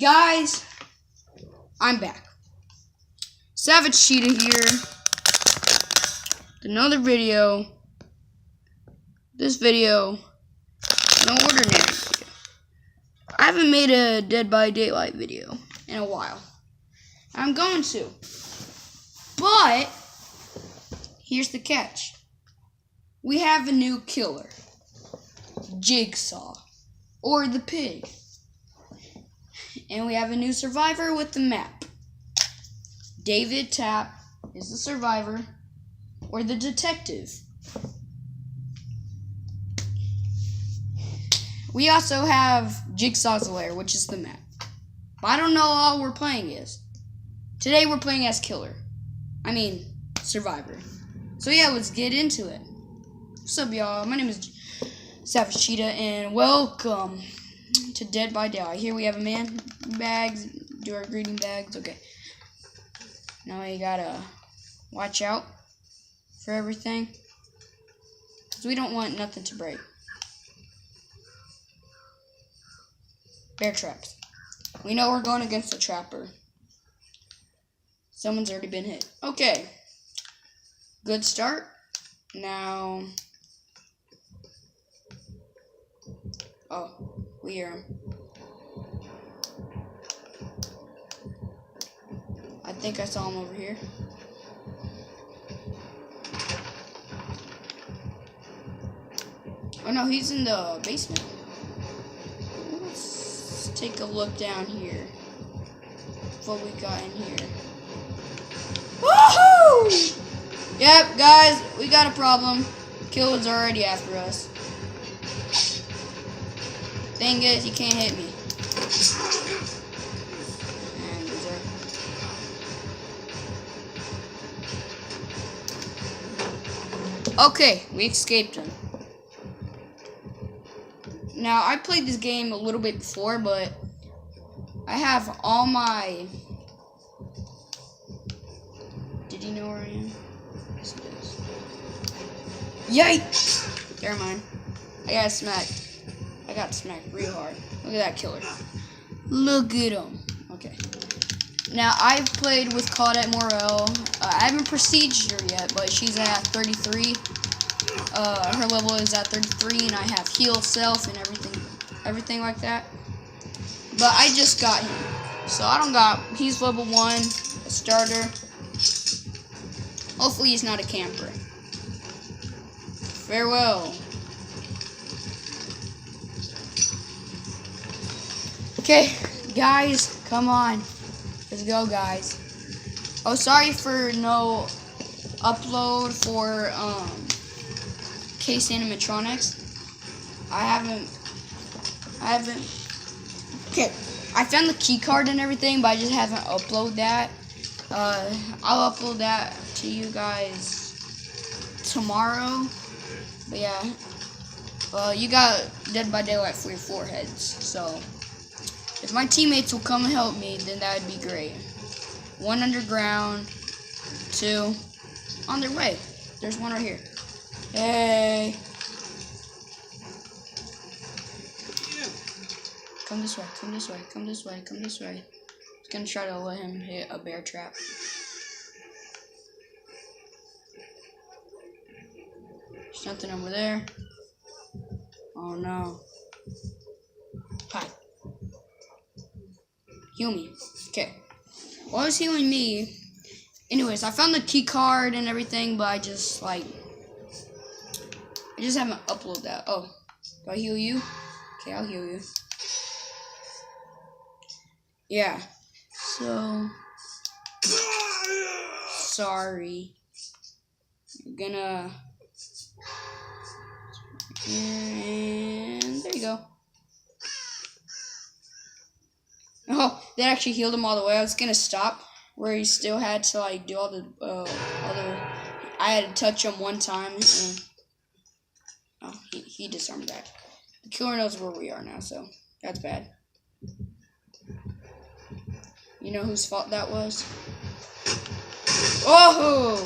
Guys, I'm back. Savage Cheetah here. Another video. This video, no ordinary video. I haven't made a Dead by Daylight video in a while. I'm going to. But, here's the catch. We have a new killer. Jigsaw. Or the pig. And we have a new survivor with the map. David Tapp is the survivor. Or the detective. We also have Jigsaw's Lair, which is the map. But I don't know all we're playing as. Today we're playing as killer. I mean, survivor. So yeah, let's get into it. What's up, y'all? My name is Savage Cheetah, and welcome to Dead by Daylight. Here we have a man. Bags. Do our greeting bags. Okay. Now we gotta watch out for everything, because we don't want nothing to break. Bear traps. We know we're going against a trapper. Someone's already been hit. Okay. Good start. Now. Oh, we hear him. I think I saw him over here. Oh no, he's in the basement. Let's take a look down here. What we got in here. Woohoo! Yep, guys, we got a problem. Killer's already after us. Thing is, he can't hit me. And okay, we escaped him. Now, I played this game a little bit before, but I have all my... Did he know where I am? Yes, it does. Yikes! Never mind. I got smacked. I got smacked real hard. Look at that killer. Look at him. Okay. Now, I've played with Claudette Morel. I haven't prestiged her yet, but she's at 33. Her level is at 33, and I have heal self and everything like that. But I just got him, so I don't got. He's level 1, a starter. Hopefully, he's not a camper. Farewell. Okay, guys, come on. Let's go, guys. Oh, sorry for no upload for Case Animatronics. I haven't. Okay, I found the key card and everything, but I just haven't uploaded that. I'll upload that to you guys tomorrow. But yeah, you got Dead by Daylight for your foreheads. So if my teammates will come and help me, then that would be great. 1 underground, 2 on their way. There's one right here. Hey. Come this way, come this way, come this way, come this way. Just gonna try to let him hit a bear trap. There's nothing over there. Oh no. Hi. Heal me. Okay. While he's healing me, anyways, I found the key card and everything, but I just haven't uploaded that. Oh, do I heal you? Okay, I'll heal you. Yeah. So sorry. I'm gonna. And there you go. Oh, that actually healed him all the way. I was gonna stop where he still had to like do all the other. I had to touch him one time, and oh, he disarmed that. The killer knows where we are now, so that's bad. You know whose fault that was? Oh!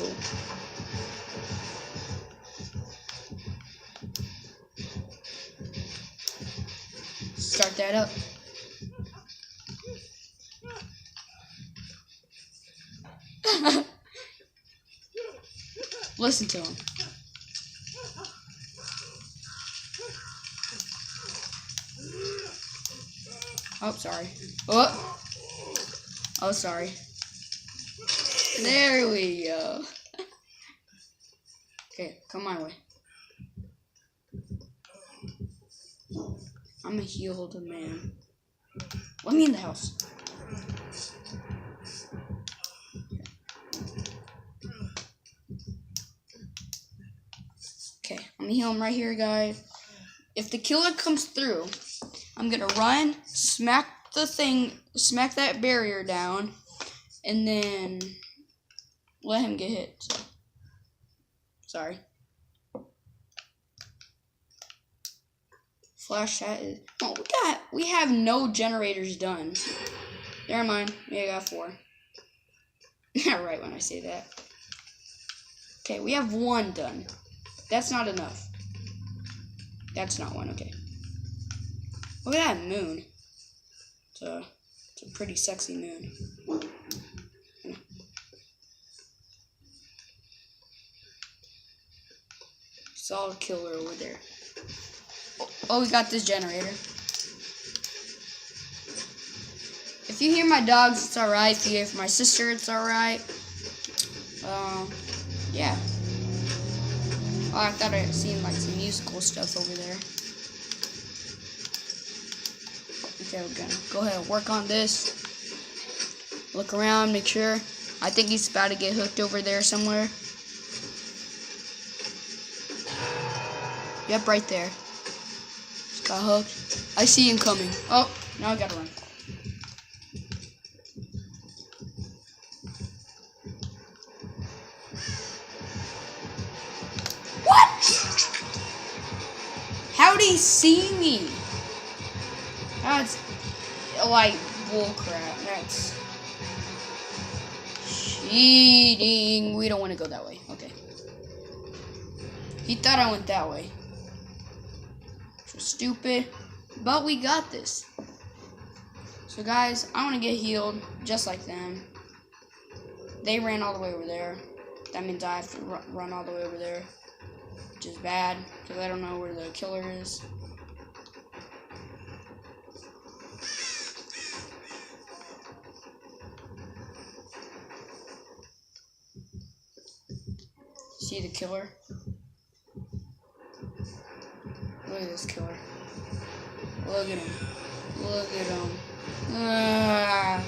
Start that up. Listen to him. Oh, sorry. Oh, sorry. There we go. Okay, come my way. I'm a healed man. Let me in the house. Okay, I'm gonna heal him right here, guys. If the killer comes through, I'm gonna run, smack that barrier down, and then let him get hit. So, sorry. Flash chat is. Oh, we have no generators done. Never mind. Yeah, I got 4. Right when I say that. Okay, we have 1 done. That's not enough. That's not 1. Okay. Look at that moon. It's a pretty sexy moon. Saw a killer over there. Oh, we got this generator. If you hear my dogs, it's alright. If you hear my sister, it's alright. Yeah. Oh, I thought I had seen like some musical stuff over there. Okay, we're gonna go ahead and work on this. Look around, make sure. I think he's about to get hooked over there somewhere. Yep, right there. Just got hooked. I see him coming. Oh, now I gotta run. What? How'd he see me? That's like bullcrap. That's cheating. We don't want to go that way. Okay. He thought I went that way. So stupid. But we got this. So guys, I want to get healed just like them. They ran all the way over there. That means I have to run all the way over there. Which is bad, because I don't know where the killer is. See the killer? Look at this killer. Look at him. Look at him. Ah.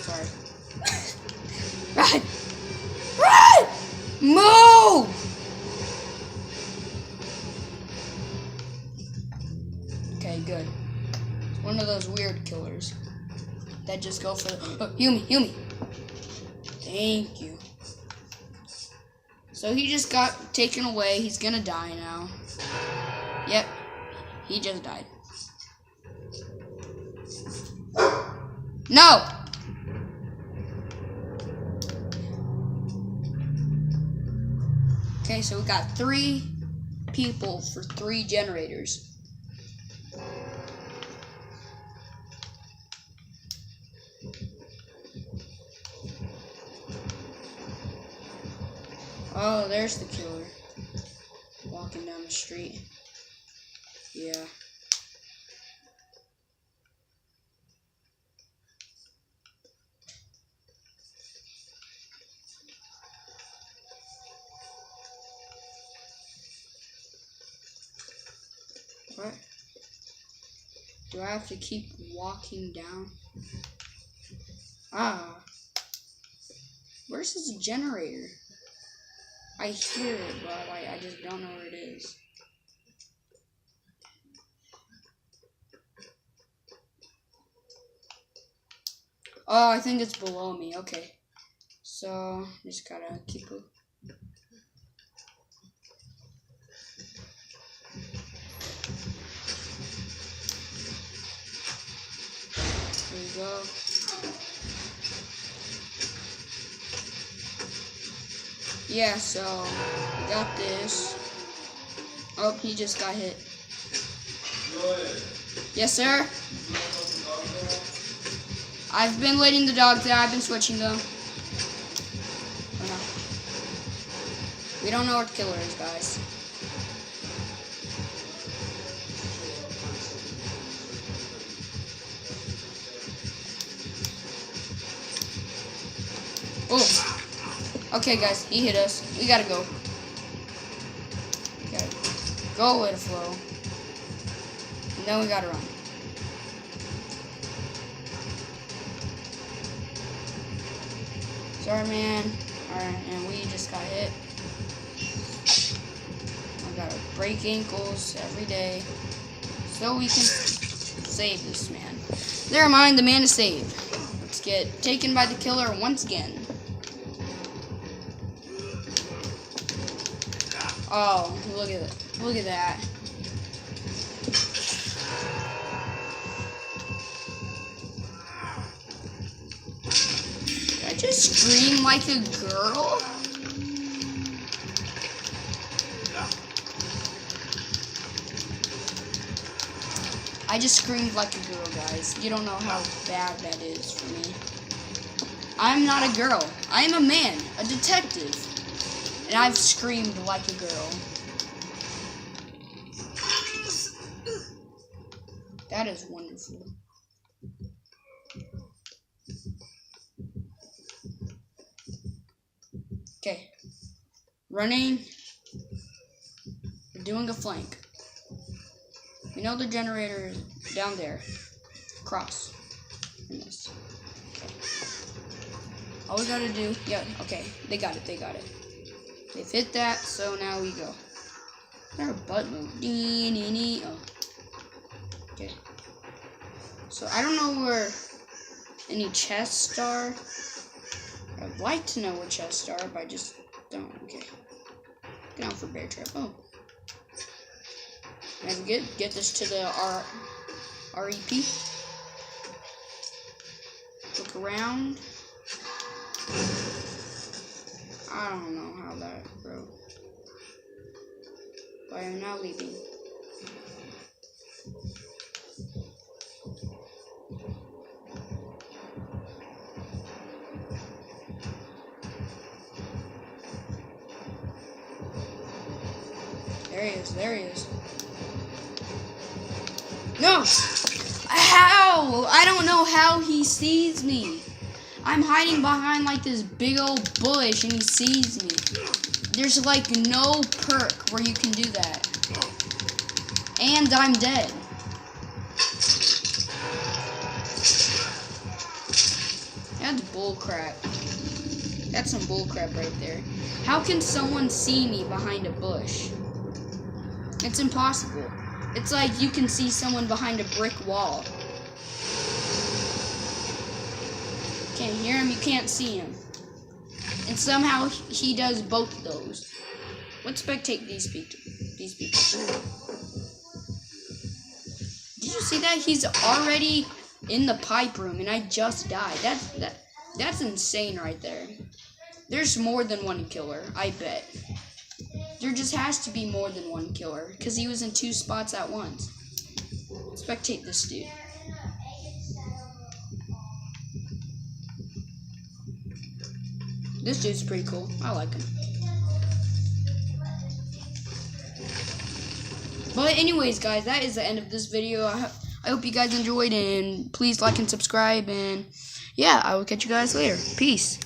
Sorry. Run! Run! Move! Okay, good. One of those weird killers that just go for the... Oh, heal me, heal me. Thank you. So he just got taken away. He's gonna die now. Yep. He just died. No! Okay, so we got 3 people for 3 generators. Oh, there's the killer. Walking down the street. Yeah. What? Do I have to keep walking down? Ah. Where's this generator? I hear it, but I just don't know where it is. Oh, I think it's below me. Okay. So, just gotta keep it. There we go. Yeah, so we got this. Oh, he just got hit. Yes, sir. I've been letting the dogs out. I've been switching them. Oh, no. We don't know what the killer is, guys. Oh. Okay, guys. He hit us. We gotta go. We gotta go with the flow. And then we gotta run. Sorry, man. Alright, and we just got hit. I gotta break ankles every day so we can save this man. Never mind, the man is saved. Let's get taken by the killer once again. Oh, look at that. Look at that. Did I just scream like a girl? I just screamed like a girl, guys. You don't know how bad that is for me. I'm not a girl. I am a man, a detective. And I've screamed like a girl. That is wonderful. Okay. Running. We're doing a flank. We know the generator is down there. Cross. And this. Okay. All we gotta do. Yeah, okay. They got it. They got it. They've hit that, so now we go. Their butt move. Oh. Okay. So I don't know where any chests are. I'd like to know what chests are, but I just don't. Okay. Get out for bear trap. Oh. Can I get this to the REP? Look around. I don't know how that broke. But I am now leaving. There he is, there he is. No! How? I don't know how he sees me. I'm hiding behind like this big old bush and he sees me. There's like no perk where you can do that. And I'm dead. That's bullcrap. That's some bullcrap right there. How can someone see me behind a bush? It's impossible. It's like you can see someone behind a brick wall. Can't hear him, you can't see him. And somehow he does both of those. Let's spectate these people. Did you see that? He's already in the pipe room and I just died. That's insane right there. There's more than one killer, I bet. There just has to be more than one killer because he was in 2 spots at once. Spectate this dude. This dude's pretty cool. I like him. But anyways, guys, that is the end of this video. I hope you guys enjoyed, and please like and subscribe. And yeah, I will catch you guys later. Peace.